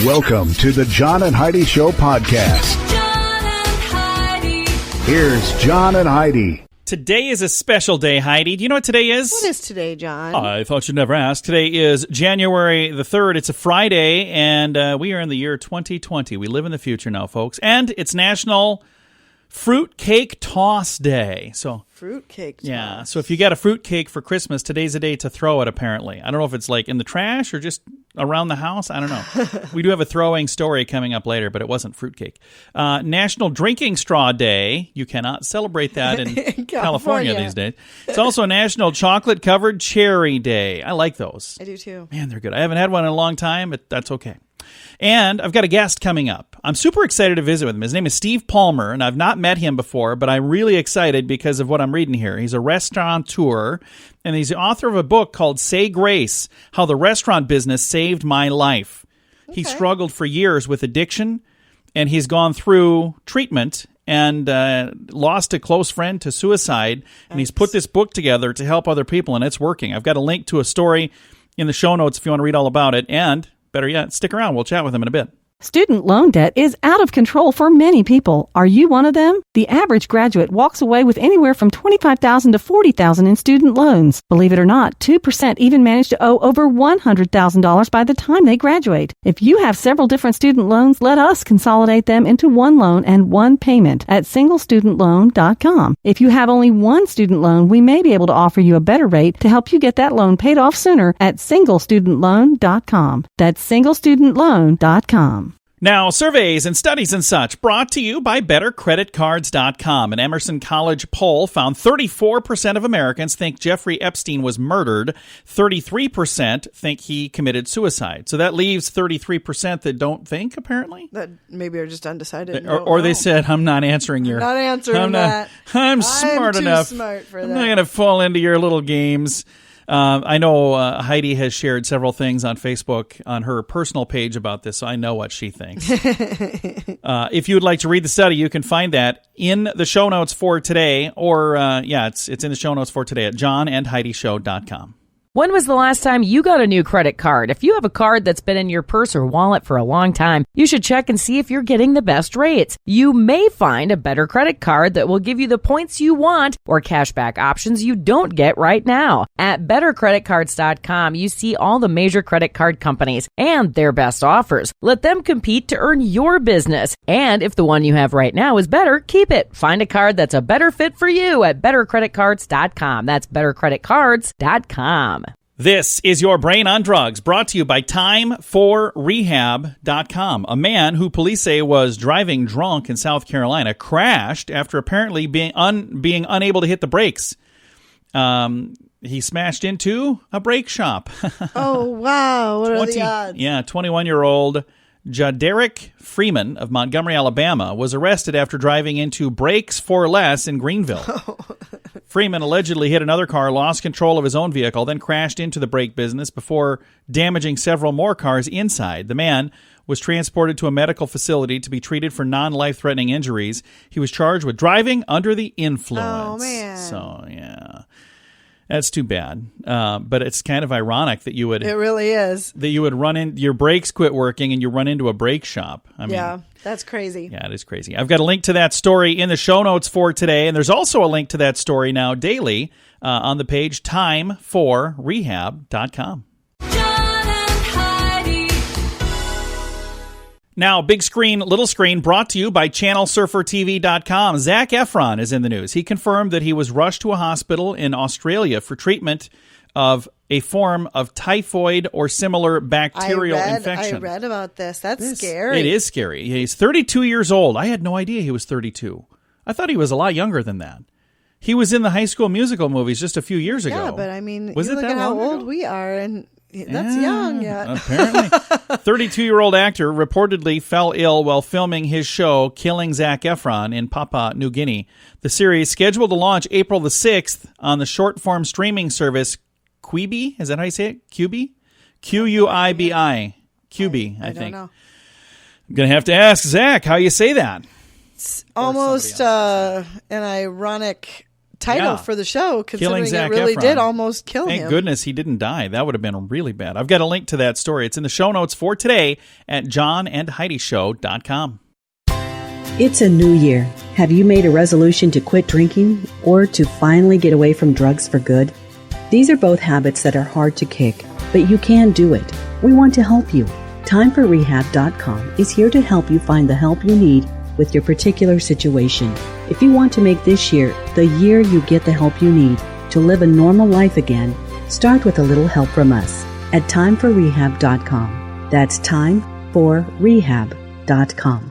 Welcome to the John and Heidi Show podcast. John and Heidi. Here's John and Heidi. Today is a special day, Heidi. Do you know what today is? What is today, John? I thought you'd never ask. Today is January the 3rd. It's a Friday, and we are in the year 2020. We live in the future now, folks. And it's National Fruit Cake Toss Day. So Fruitcake toss. yeah, so if you got a fruit cake for Christmas, today's the day to throw it, apparently. I don't know if it's like in the trash or just around the house. I don't know. We do have a throwing story coming up later, but it wasn't fruitcake. National Drinking Straw Day. You cannot celebrate that in California these days. It's also National Chocolate-Covered Cherry Day. I like those. I do too. Man, they're good. I haven't had one in a long time, but that's okay. And I've got a guest coming up. I'm super excited to visit with him. His name is Steve Palmer, and I've not met him before, but I'm really excited because of what I'm reading here. He's a restaurateur, and he's the author of a book called Say Grace, How the Restaurant Business Saved My Life. Okay. He struggled for years with addiction, and he's gone through treatment and lost a close friend to suicide, and he's put this book together to help other people, and it's working. I've got a link to a story in the show notes if you want to read all about it, and better yet, stick around. We'll chat with him in a bit. Student loan debt is out of control for many people. Are you one of them? The average graduate walks away with anywhere from $25,000 to $40,000 in student loans. Believe it or not, 2% even manage to owe over $100,000 by the time they graduate. If you have several different student loans, let us consolidate them into one loan and one payment at singlestudentloan.com. If you have only one student loan, we may be able to offer you a better rate to help you get that loan paid off sooner at singlestudentloan.com. That's singlestudentloan.com. Now, surveys and studies and such brought to you by BetterCreditCards.com. An Emerson College poll found 34% of Americans think Jeffrey Epstein was murdered. 33% think he committed suicide. So that leaves 33% that don't think, apparently. That maybe are just undecided. Or they said, I'm not answering your... Not answering that. I'm smart enough. I'm too smart for that. I'm not going to fall into your little games. I know Heidi has shared several things on Facebook on her personal page about this, so I know what she thinks. If you would like to read the study, you can find that in the show notes for today, or it's in the show notes for today at johnandheidishow.com. When was the last time you got a new credit card? If you have a card that's been in your purse or wallet for a long time, you should check and see if you're getting the best rates. You may find a better credit card that will give you the points you want or cashback options you don't get right now. At BetterCreditCards.com, you see all the major credit card companies and their best offers. Let them compete to earn your business. And if the one you have right now is better, keep it. Find a card that's a better fit for you at BetterCreditCards.com. That's BetterCreditCards.com. This is Your Brain on Drugs, brought to you by TimeForRehab.com. A man who police say was driving drunk in South Carolina crashed after apparently being unable to hit the brakes. He smashed into a brake shop. Oh, wow. What are the odds? Yeah, 21-year-old Jaderick Freeman of Montgomery, Alabama, was arrested after driving into Brakes for Less in Greenville. Freeman allegedly hit another car, lost control of his own vehicle, then crashed into the brake business before damaging several more cars inside. The man was transported to a medical facility to be treated for non-life-threatening injuries. He was charged with driving under the influence. Oh, man. So, yeah. That's too bad. But it's kind of ironic that you would... It really is. That you would run in... Your brakes quit working and you run into a brake shop. I mean, yeah, that's crazy. Yeah, it is crazy. I've got a link to that story in the show notes for today, and there's also a link to that story now daily on the page TimeForRehab.com. Now, big screen, little screen, brought to you by ChannelSurferTV.com. Zac Efron is in the news. He confirmed that he was rushed to a hospital in Australia for treatment of a form of typhoid or similar bacterial infection. I read about this. That's scary. It is scary. He's 32 years old. I had no idea he was 32. I thought he was a lot younger than that. He was in the High School Musical movies just a few years ago. Yeah, but I mean, was you look at how old we are, and that's young yet. Apparently. 32-year-old actor reportedly fell ill while filming his show Killing Zac Efron in Papua New Guinea. The series, scheduled to launch April the 6th on the short-form streaming service Quibi. Is that how you say it? Quibi? Q-U-I-B-I. Quibi, I think. don't know. I'm going to have to ask Zach how you say that. It's almost an ironic title Yeah. for the show, considering Zac it really Efron. did almost kill Thank him. goodness he didn't die. That would have been really bad. I've got a link to that story. It's in the show notes for today at johnandheidishow.com. It's a new year. Have you made a resolution to quit drinking or to finally get away from drugs for good? These are both habits that are hard to kick, but you can do it. We want to help you. TimeForRehab.com is here to help you find the help you need with your particular situation. If you want to make this year the year you get the help you need to live a normal life again, start with a little help from us at TimeForRehab.com. That's TimeForRehab.com.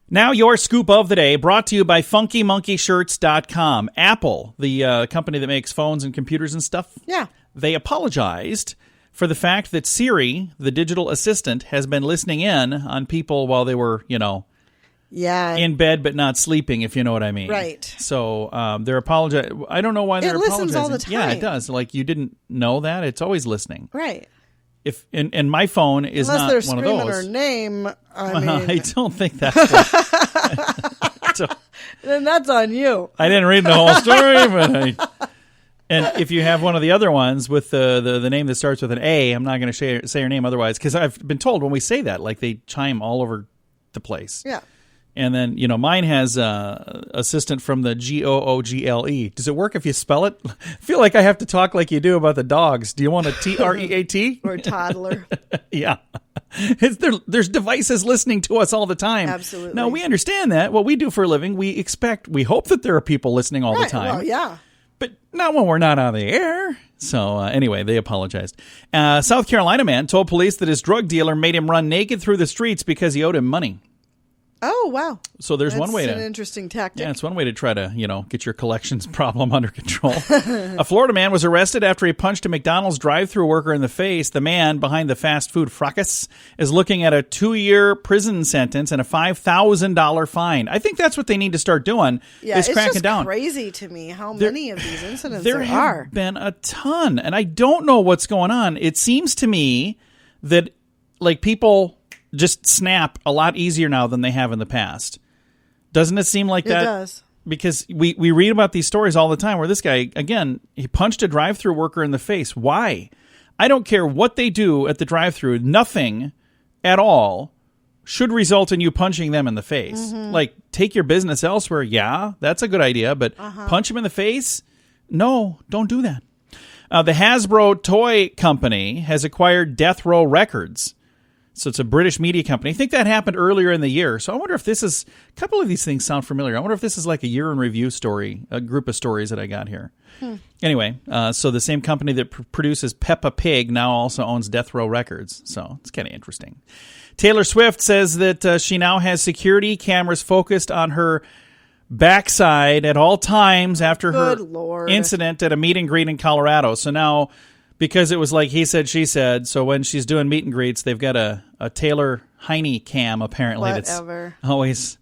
Now your scoop of the day, brought to you by FunkyMonkeyShirts.com. Apple, the company that makes phones and computers and stuff, Yeah. they apologized for the fact that Siri, the digital assistant, has been listening in on people while they were, Yeah. in bed but not sleeping, if you know what I mean. Right. So they're apologizing. I don't know why they're apologizing. It listens all the Yeah, it time. does. Like, you didn't know that? It's always listening. Right. If and my phone is Unless not they're one of screaming those. her name, I mean, I don't think that's what, then that's on you. I didn't read the whole story, but and if you have one of the other ones with the name that starts with an A, I'm not going to say your name otherwise, because I've been told when we say that, like, they chime all over the place. Yeah. And then, mine has assistant from the Google. Does it work if you spell it? I feel like I have to talk like you do about the dogs. Do you want a TREAT? Or a toddler. Yeah. There's devices listening to us all the time. Absolutely. Now, we understand that. What we do for a living, we hope that there are people listening all the Right, time. well, yeah. But not when we're not on the air. So anyway, they apologized. South Carolina man told police that his drug dealer made him run naked through the streets because he owed him money. Oh, wow. So there's one way That's an to... interesting tactic. Yeah, it's one way to try to, get your collections problem under control. A Florida man was arrested after he punched a McDonald's drive-thru worker in the face. The man behind the fast food fracas is looking at a 2-year prison sentence and a $5,000 fine. I think that's what they need to start doing, Yeah, is it's cracking just down. crazy to me how many of these incidents There there have are. been a ton, and I don't know what's going on. It seems to me that, like, people just snap a lot easier now than they have in the past. Doesn't it seem like that? It does. Because we read about these stories all the time where this guy, again, he punched a drive-thru worker in the face. Why? I don't care what they do at the drive-thru. Nothing at all should result in you punching them in the face. Mm-hmm. Like, take your business elsewhere. Yeah, that's a good idea. But punch him in the face? No, don't do that. The Hasbro toy company has acquired Death Row Records. So it's a British media company. I think that happened earlier in the year. So I wonder if this is, a couple of these things sound familiar. I wonder if this is like a year in review story, a group of stories that I got here. Anyway, so the same company that produces Peppa Pig now also owns Death Row Records. So it's kind of interesting. Taylor Swift says that she now has security cameras focused on her backside at all times after her Good Lord. incident at a meet and greet in Colorado. So now, because it was like he said, she said, so when she's doing meet and greets, they've got a Taylor Heine cam, apparently, Whatever. that's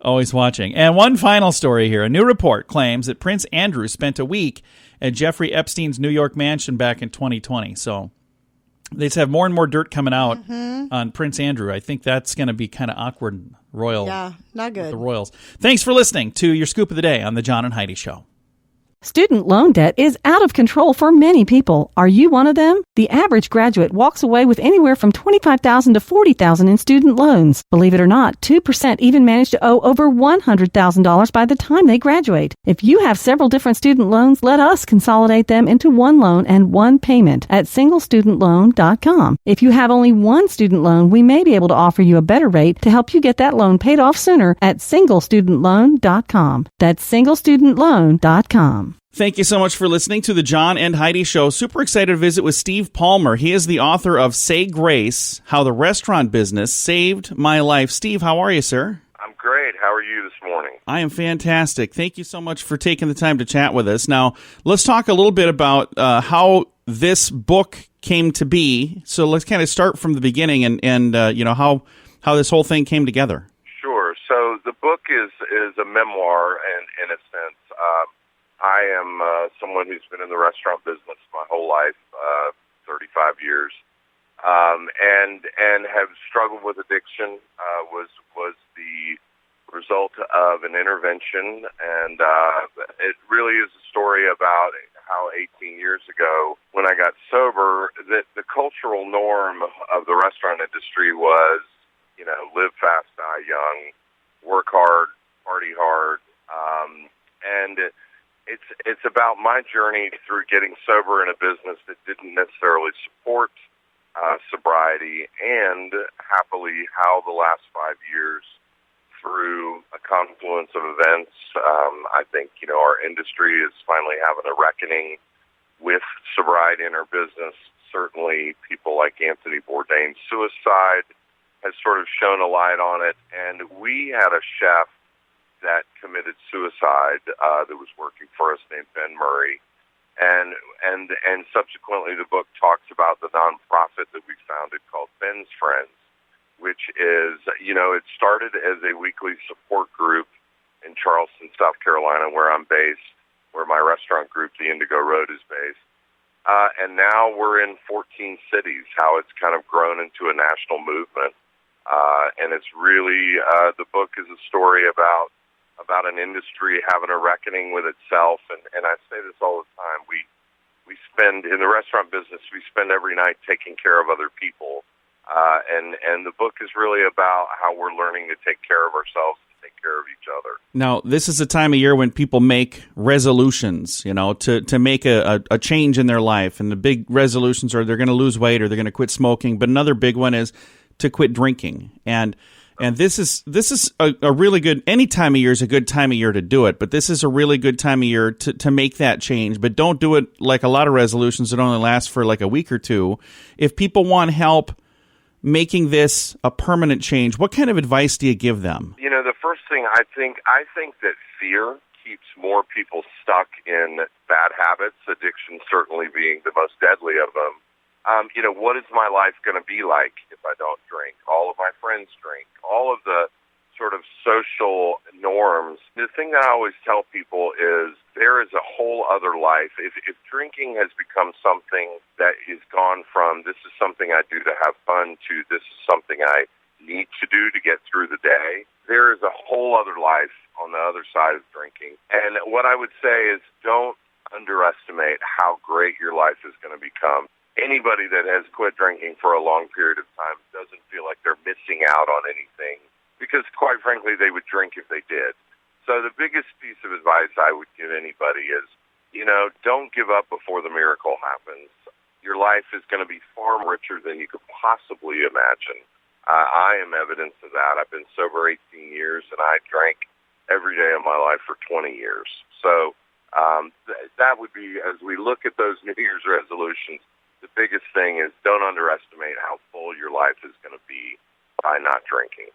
always watching. And one final story here. A new report claims that Prince Andrew spent a week at Jeffrey Epstein's New York mansion back in 2020. So they just have more and more dirt coming out on Prince Andrew. I think that's going to be kind of awkward and royal. Yeah, not with good. the royals. Thanks for listening to your Scoop of the Day on the John and Heidi Show. Student loan debt is out of control for many people. Are you one of them? The average graduate walks away with anywhere from $25,000 to $40,000 in student loans. Believe it or not, 2% even manage to owe over $100,000 by the time they graduate. If you have several different student loans, let us consolidate them into one loan and one payment at singlestudentloan.com. If you have only one student loan, we may be able to offer you a better rate to help you get that loan paid off sooner at singlestudentloan.com. That's singlestudentloan.com. Thank you so much for listening to the John and Heidi Show. Super excited to visit with Steve Palmer. He is the author of Say Grace, How the Restaurant Business Saved My Life. Steve, how are you, sir? I'm great. How are you this morning? I am fantastic. Thank you so much for taking the time to chat with us. Now, let's talk a little bit about how this book came to be. So let's kind of start from the beginning and how this whole thing came together. Sure. So the book is a memoir in a sense. I am someone who's been in the restaurant business my whole life, 35 years, and have struggled with addiction. Was the result of an intervention, and it really is a story about how 18 years ago, when I got sober, that the cultural norm of the restaurant industry was, live fast, die young, work hard, party hard, and it's about my journey through getting sober in a business that didn't necessarily support sobriety, and happily how the last 5 years, through a confluence of events, I think, our industry is finally having a reckoning with sobriety in our business. Certainly people like Anthony Bourdain's suicide has sort of shone a light on it. And we had a chef that committed suicide that was working for us named Ben Murray. And subsequently the book talks about the nonprofit that we founded called Ben's Friends, which is, it started as a weekly support group in Charleston, South Carolina, where I'm based, where my restaurant group, the Indigo Road, is based. And now we're in 14 cities, how it's kind of grown into a national movement. And it's really, the book is a story about an industry having a reckoning with itself. And I say this all the time, we spend, in the restaurant business, we spend every night taking care of other people. And the book is really about how we're learning to take care of ourselves and take care of each other. Now, this is a time of year when people make resolutions, to make a change in their life. And the big resolutions are they're going to lose weight or they're going to quit smoking. But another big one is to quit drinking. And this is a really good, any time of year is a good time of year to do it, but this is a really good time of year to make that change. But don't do it like a lot of resolutions that only last for like a week or two. If people want help making this a permanent change, what kind of advice do you give them? The first thing I think that fear keeps more people stuck in bad habits, addiction certainly being the most deadly of them. What is my life going to be like if I don't drink? All of my friends drink. All of the sort of social norms. The thing that I always tell people is there is a whole other life. If drinking has become something that is gone from this is something I do to have fun to this is something I need to do to get through the day, there is a whole other life on the other side of drinking. And what I would say is don't underestimate how great your life is going to become. Anybody that has quit drinking for a long period of time doesn't feel like they're missing out on anything because, quite frankly, they would drink if they did. So the biggest piece of advice I would give anybody is, don't give up before the miracle happens. Your life is going to be far richer than you could possibly imagine. I am evidence of that. I've been sober 18 years, and I drank every day of my life for 20 years. So that would be, as we look at those New Year's resolutions, the biggest thing is don't underestimate how full your life is going to be by not drinking.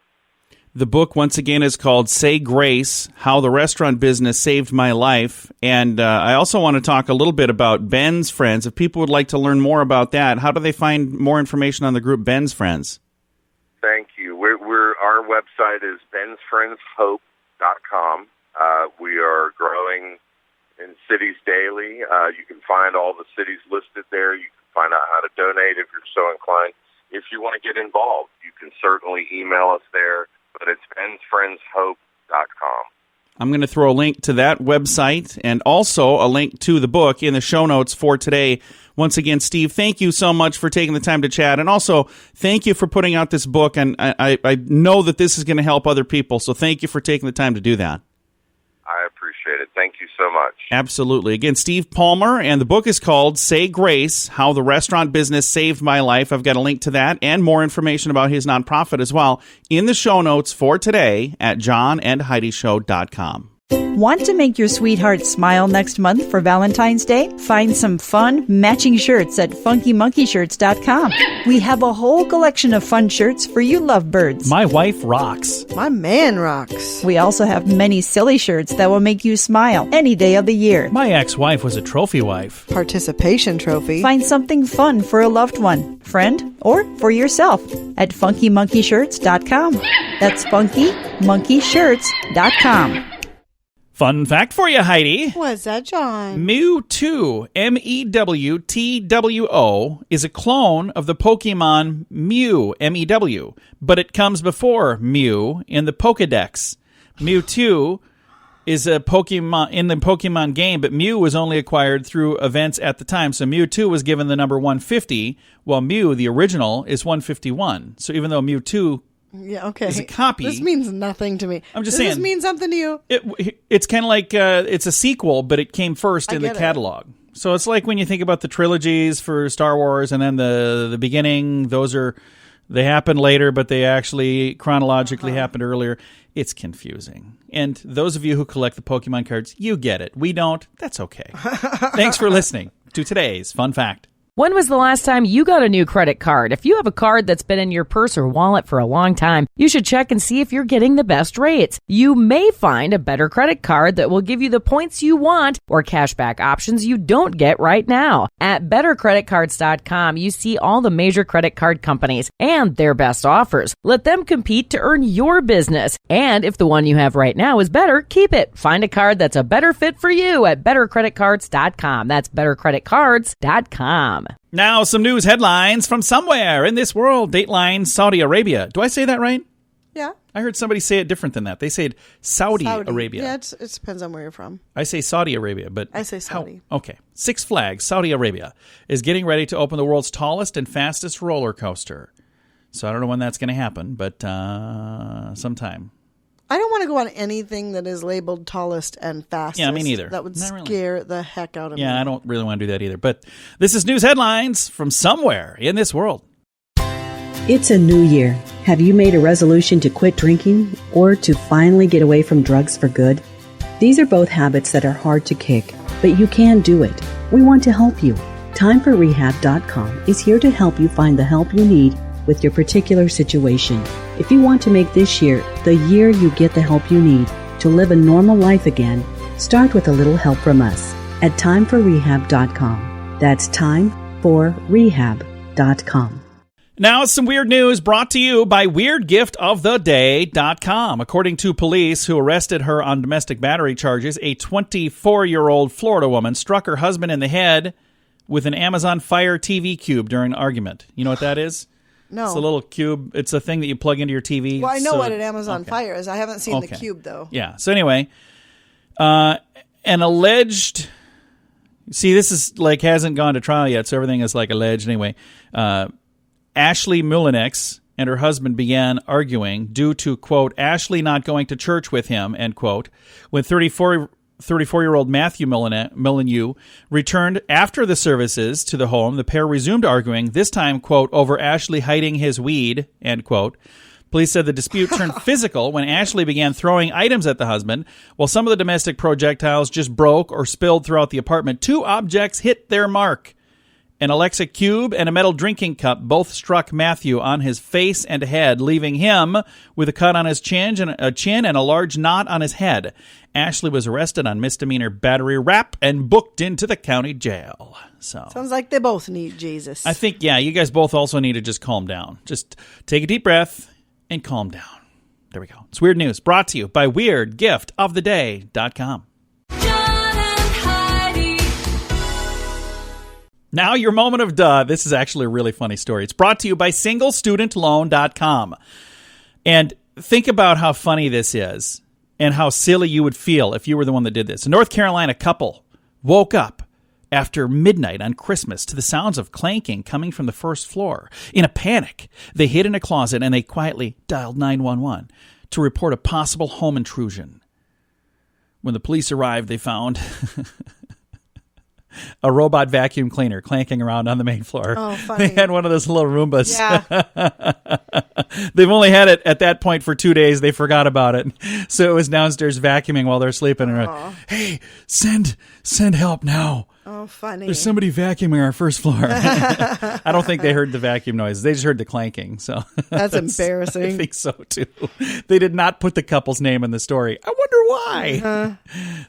The book, once again, is called Say Grace, How the Restaurant Business Saved My Life. And I also want to talk a little bit about Ben's Friends. If people would like to learn more about that, how do they find more information on the group Ben's Friends? Thank you. Our website is bensfriendshope.com. We are growing in cities daily. You can find all the cities listed there. You can find out how to donate if you're so inclined. If you want to get involved, you can certainly email us there, but it's bensfriendshope.com. I'm going to throw a link to that website and also a link to the book in the show notes for today. Once again, Steve, thank you so much for taking the time to chat, and also thank you for putting out this book, and I know that this is going to help other people, so thank you for taking the time to do that. I appreciate it. Thank you so much. Absolutely. Again, Steve Palmer, and the book is called Say Grace, How the Restaurant Business Saved My Life. I've got a link to that and more information about his nonprofit as well in the show notes for today at johnandheidishow.com. Want to make your sweetheart smile next month for Valentine's Day? Find some fun, matching shirts at funkymonkeyshirts.com. We have a whole collection of fun shirts for you lovebirds. My wife rocks. My man rocks. We also have many silly shirts that will make you smile any day of the year. My ex-wife was a trophy wife. Participation trophy. Find something fun for a loved one, friend, or for yourself at funkymonkeyshirts.com. That's funkymonkeyshirts.com. Fun fact for you, Heidi. What's that, John? Mewtwo, Mewtwo, is a clone of the Pokemon Mew, Mew, but it comes before Mew in the Pokedex. Mewtwo is a Pokemon in the Pokemon game, but Mew was only acquired through events at the time. So Mewtwo was given the number 150, while Mew, the original, is 151. So even though Mewtwo is a copy, This means nothing to me. I'm just Does saying. this mean something to you? It's kind of like it's a sequel, but it came first in the get it. catalog. So it's like when you think about the trilogies for Star Wars, and then the beginning. They happened later, but they actually chronologically happened earlier. It's confusing. And those of you who collect the Pokemon cards, you get it. We don't. That's okay. Thanks for listening to today's Fun Fact. When was the last time you got a new credit card? If you have a card that's been in your purse or wallet for a long time, you should check and see if you're getting the best rates. You may find a better credit card that will give you the points you want or cashback options you don't get right now. At bettercreditcards.com, you see all the major credit card companies and their best offers. Let them compete to earn your business. And if the one you have right now is better, keep it. Find a card that's a better fit for you at bettercreditcards.com. That's bettercreditcards.com. Now, some news headlines from somewhere in this world. Dateline, Saudi Arabia. Do I say that right? Yeah. I heard somebody say it different than that. They said Saudi Arabia. Yeah, it depends on where you're from. I say Saudi Arabia, but I say Saudi. Okay. Six Flags, Saudi Arabia, is getting ready to open the world's tallest and fastest roller coaster. So I don't know when that's going to happen, but sometime. I don't want to go on anything that is labeled tallest and fastest. Yeah, me neither. That would Not really. scare the heck out of me. Yeah, I don't really want to do that either. But this is news headlines from somewhere in this world. It's a new year. Have you made a resolution to quit drinking or to finally get away from drugs for good? These are both habits that are hard to kick, but you can do it. We want to help you. TimeForRehab.com is here to help you find the help you need with your particular situation. If you want to make this year the year you get the help you need to live a normal life again, start with a little help from us at TimeForRehab.com. That's TimeForRehab.com. Now, some weird news brought to you by WeirdGiftOfTheDay.com. According to police who arrested her on domestic battery charges, a 24-year-old Florida woman struck her husband in the head with an Amazon Fire TV cube during an argument. You know what that is? No. It's a little cube. It's a thing that you plug into your TV. Well, I know what an Amazon Fire is. I haven't seen the Okay. cube, though. Yeah. So anyway, an alleged... See, this is like hasn't gone to trial yet, so everything is like alleged anyway. Ashley Mulinex and her husband began arguing due to, quote, Ashley not going to church with him, end quote, when 34-year-old Matthew Molyneux returned after the services to the home. The pair resumed arguing, this time, quote, over Ashley hiding his weed, end quote. Police said the dispute turned physical when Ashley began throwing items at the husband. While some of the domestic projectiles just broke or spilled throughout the apartment, two objects hit their mark. An Alexa cube and a metal drinking cup both struck Matthew on his face and head, leaving him with a cut on his chin and a large knot on his head. Ashley was arrested on misdemeanor battery rap and booked into the county jail. So Sounds like they both need Jesus. I think, yeah, you guys both also need to just calm down. Just take a deep breath and calm down. There we go. It's Weird News, brought to you by WeirdGiftOfTheDay.com. John and Heidi. Now your moment of duh. This is actually a really funny story. It's brought to you by SingleStudentLoan.com. And think about how funny this is and how silly you would feel if you were the one that did this. A North Carolina couple woke up after midnight on Christmas to the sounds of clanking coming from the first floor. In a panic, they hid in a closet and they quietly dialed 911 to report a possible home intrusion. When the police arrived, they found a robot vacuum cleaner clanking around on the main floor. Oh, funny. They had one of those little Roombas. Yeah. They've only had it at that point for 2 days. They forgot about it. So it was downstairs vacuuming while they're sleeping. And they're like, hey, send help now. Oh, funny. There's somebody vacuuming our first floor. I don't think they heard the vacuum noise. They just heard the clanking. So That's embarrassing. I think so, too. They did not put the couple's name in the story. I wonder why.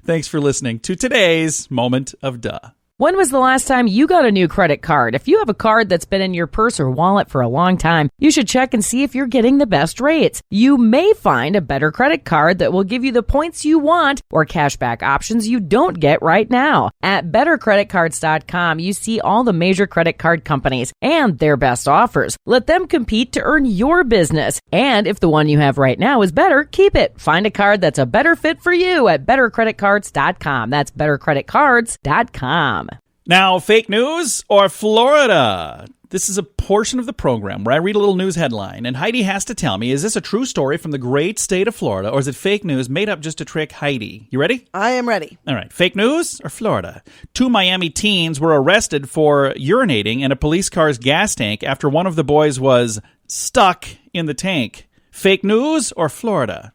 Thanks for listening to today's Moment of Duh. When was the last time you got a new credit card? If you have a card that's been in your purse or wallet for a long time, you should check and see if you're getting the best rates. You may find a better credit card that will give you the points you want or cashback options you don't get right now. At bettercreditcards.com, you see all the major credit card companies and their best offers. Let them compete to earn your business. And if the one you have right now is better, keep it. Find a card that's a better fit for you at bettercreditcards.com. That's bettercreditcards.com. Now, fake news or Florida? This is a portion of the program where I read a little news headline, and Heidi has to tell me, is this a true story from the great state of Florida, or is it fake news made up just to trick Heidi? You ready? I am ready. All right. Fake news or Florida? 2 Miami teens were arrested for urinating in a police car's gas tank after one of the boys was stuck in the tank. Fake news or Florida?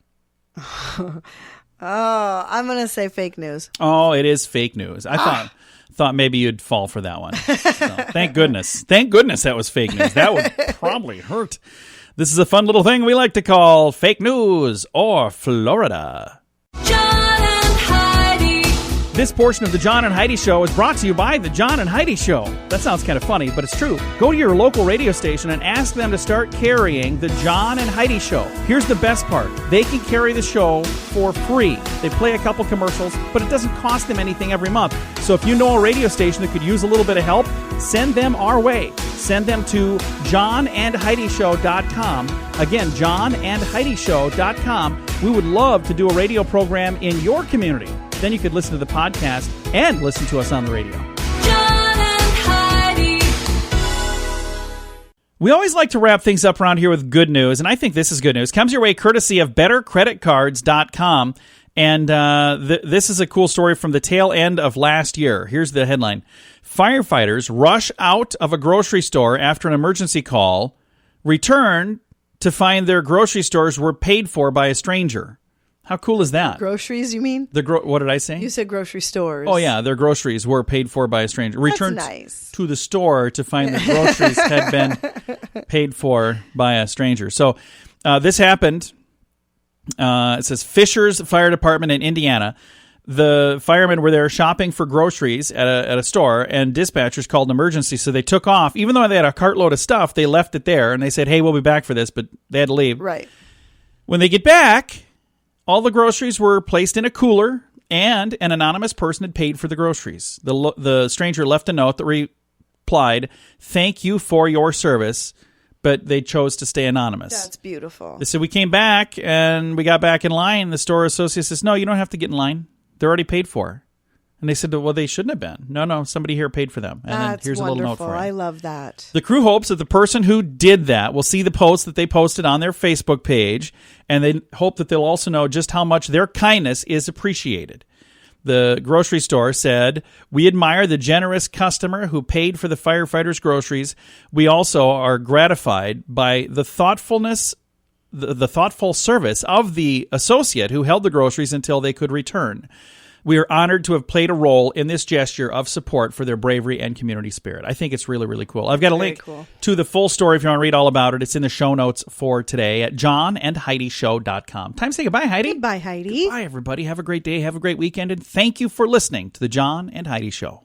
Oh, I'm going to say fake news. Oh, it is fake news. I thought maybe you'd fall for that one. So, thank goodness. Thank goodness that was fake news. That would probably hurt. This is a fun little thing we like to call fake news or Florida. John and Heidi. This portion of the John and Heidi Show is brought to you by the John and Heidi Show. That sounds kind of funny, but it's true. Go to your local radio station and ask them to start carrying the John and Heidi Show. Here's the best part. They can carry the show for free. They play a couple commercials, but it doesn't cost them anything every month. So if you know a radio station that could use a little bit of help, send them our way. Send them to johnandheidishow.com. Again, johnandheidishow.com. We would love to do a radio program in your community. Then you could listen to the podcast and listen to us on the radio. John and Heidi. We always like to wrap things up around here with good news, and I think this is good news. Comes your way courtesy of bettercreditcards.com. And this is a cool story from the tail end of last year. Here's the headline. Firefighters rush out of a grocery store after an emergency call, return to find their grocery stores were paid for by a stranger. How cool is that? Groceries, you mean? What did I say? You said grocery stores. Oh, yeah. Their groceries were paid for by a stranger. Returned nice. to the store to find the groceries had been paid for by a stranger. So this happened. It says Fishers Fire Department in Indiana. The firemen were there shopping for groceries at a store, and dispatchers called an emergency, so they took off. Even though they had a cartload of stuff, they left it there, and they said, hey, we'll be back for this, but they had to leave. Right. When they get back, all the groceries were placed in a cooler, and an anonymous person had paid for the groceries. The stranger left a note that replied, thank you for your service, but they chose to stay anonymous. That's beautiful. They said, we came back, and we got back in line. The store associate says, no, you don't have to get in line. They're already paid for. And they said, well, they shouldn't have been. No, somebody here paid for them. And That's then here's wonderful. a little note for you. I love that. The crew hopes that the person who did that will see the post that they posted on their Facebook page, and they hope that they'll also know just how much their kindness is appreciated. The grocery store said, we admire the generous customer who paid for the firefighters' groceries. We also are gratified by the thoughtfulness, the thoughtful service of the associate who held the groceries until they could return. We are honored to have played a role in this gesture of support for their bravery and community spirit. I think it's really, really cool. I've got a link to the full story if you want to read all about it. It's in the show notes for today at johnandheidishow.com. Time to say goodbye, Heidi. Goodbye, Heidi. Goodbye, everybody. Have a great day. Have a great weekend. And thank you for listening to the John and Heidi Show.